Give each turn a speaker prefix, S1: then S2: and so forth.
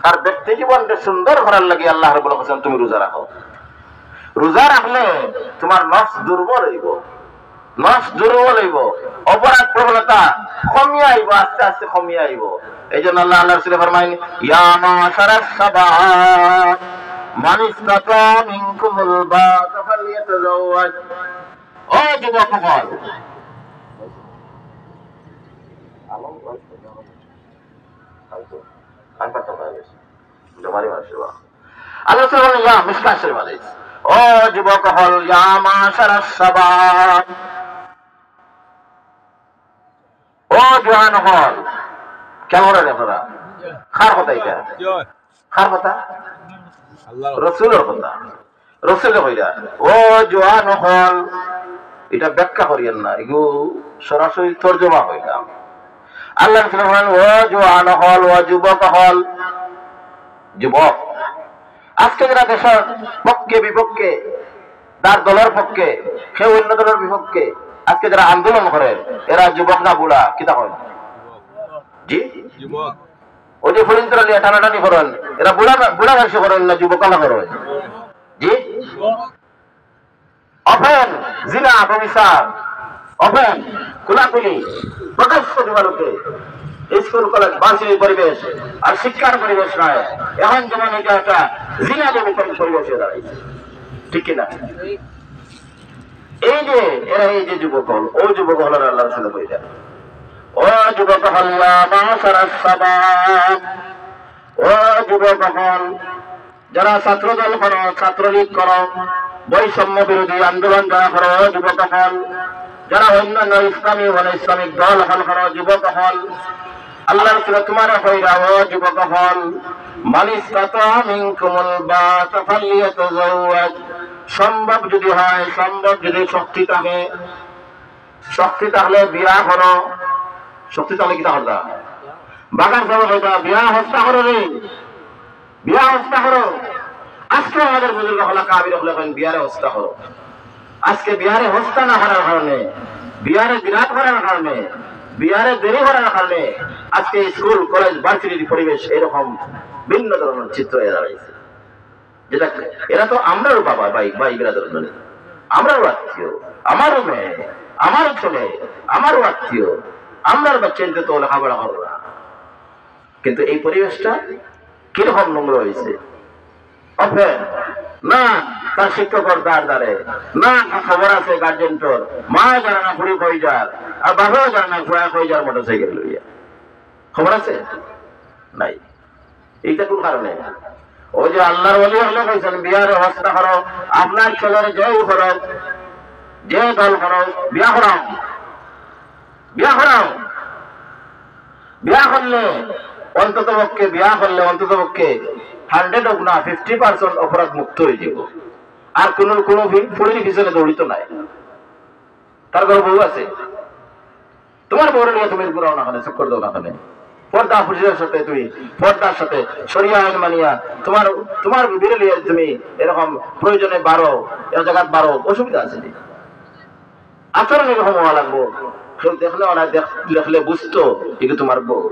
S1: তার ব্যক্তি জীবনটা সুন্দর করার লাগে আল্লাহ রাব্বুল হাসান তুমি রোজা রাখো। রোজা রাখলে তোমার নফস দুর্বল হইব, নফস দুর্বল হইব, অপরাধ প্রবণতা কমিয়ে আইব, আস্তে আস্তে কমিয়ে আইব। এই জন্য আল্লাহ রাসূল ফরমাইন, ইয়া মাশারাস শাবাব মান ইসতাতা মিনকুমুল বাতা ফালইয়াতাযাওয়াজ। ও যুবক সকল, ও যুবক হল, ইয়া মাশারাস শাবাব, ও জওয়ান হল। কেমন রে আপনারা? কার কথা এটা? কার কথা? রাসূলের কথা। রাসূল কইরা ও জওয়ান হল, এটা ব্যাখ্যা করিয়েন না, এগো সরাসরি তরজমা হইলাম। আল্লাহ বলেন ও জওয়ান হল, ও যুবক হল। যুবক আজকে যারা দেশের পক্ষে বিপক্ষে, তার দলের পক্ষে, কেউ অন্য দলের বিপক্ষে আজকে যারা আন্দোলন করে, এরা যুবক না বুড়া? কিতা হয়? জি যুবক। ওই যে ফরিদরা নিয়ে টানাটানি করেন, এরা বুড়া বুড়া বয়সে করেন না যুবক না করেন? জি। অফেন, জিনা, ব্যভিচার, অফেন, কুলাকুলি, প্রকাশ্য দিবালোকে স্কুল কলেজ বার্ষিক পরিবেশ আর শিক্ষার পরিবেশ নয়। এখন যেমন এটা একটা জিনা ব্যভিচার পরিবেশে দাঁড়াইছে, ঠিক কিনা? এই যে এরা, এই যে যুবক হল, ও যুবক হল আল্লাহ রাসূল কইলেন, ও যুবক হল ইয়া মাশারাস শাবাব, ও যুবক হল যারা ছাত্র দল করো, ছাত্রলীগ করো, বৈষম্য বিরোধী আন্দোলন যারা করো, যুবক হল যারা অন্যান্য ইসলামী হল, ইসলামিক দল হল করো, যুবক হল। আল্লাহ রাসূল তোমার কইরা, ও যুবক হল মান ইসতাতা মিনকুমুল বাতা ফালইয়াতাযাওয়াজ, সম্ভব যদি হয়, সম্ভব যদি শক্তি থাকে, শক্তি থাকলে বিয়া করো। শক্তি থাকলে কি তাহলে বাগান করো, বিয়া হস্তা করো রে, বিয়া হস্তা করো। আজকে আমাদের বুজুর্গ হলা কাবির হলে বিয়ারে হস্তা করো। আজকে বিহারে হস্তা না করার কারণে, বিহারে বিরাট করার কারণে, বিহারে দেরি করার কারণে আজকে স্কুল কলেজ ভার্সিটির পরিবেশ এরকম ভিন্ন ধরনের চিত্র হয়ে দাঁড়িয়েছে। যেটা এরা তো আমরাও বাবা, ভাই ভাই বিরাদর, আমরাও আত্মীয়, আমারও মেয়ে, আমারও ছেলে, আমারও আত্মীয়, আমরার বাচ্চা তো লেখাপড়া করবো না। কিন্তু এই পরিবেশটা কিরকম নোংরা হয়েছে। অফেন না তার শিক্ষকর দ্বার দ্বারে, না খবর আছে গার্জেন্টর, মা জানে না ঘুরি কই যার, আর বাবাও জানে না ঘোড়া কই যার মোটরসাইকেল লইয়া। খবর আছে? নাই। এইটা কোন কারণে? ওই যে আল্লাহর ওলি হলে কইছেন বিয়ারে হস্তা করো, আপনার ছেলের যে করো, যে দল করো, বিয়া করাও, বিয়া করাও। বিয়া করলে অন্তত পক্ষে, বিয়া করলে অন্তত পক্ষে 100 হোক না 50% অপরাধ মুক্ত হয়ে যাব। আর কোন কোন ফুলের পিছনে দৌড়িত নাই। তার ঘরে বউ আছে, তোমার বউরে নিয়ে তুমি ঘুরাও না, চক্কর দাও না, পর্দা পুরুষের সাথে তুমি পর্দার সাথে শরিয়া আইন মানিয়া তোমার তোমার বিরলি তুমি এরকম প্রয়োজনে বাড়ো, এ জায়গা বাড়ো, অসুবিধা আছে? আচরণ এরকম হওয়া লাগবো। কেউ দেখলে দেখলে বুঝতো এগুলো তোমার বউ।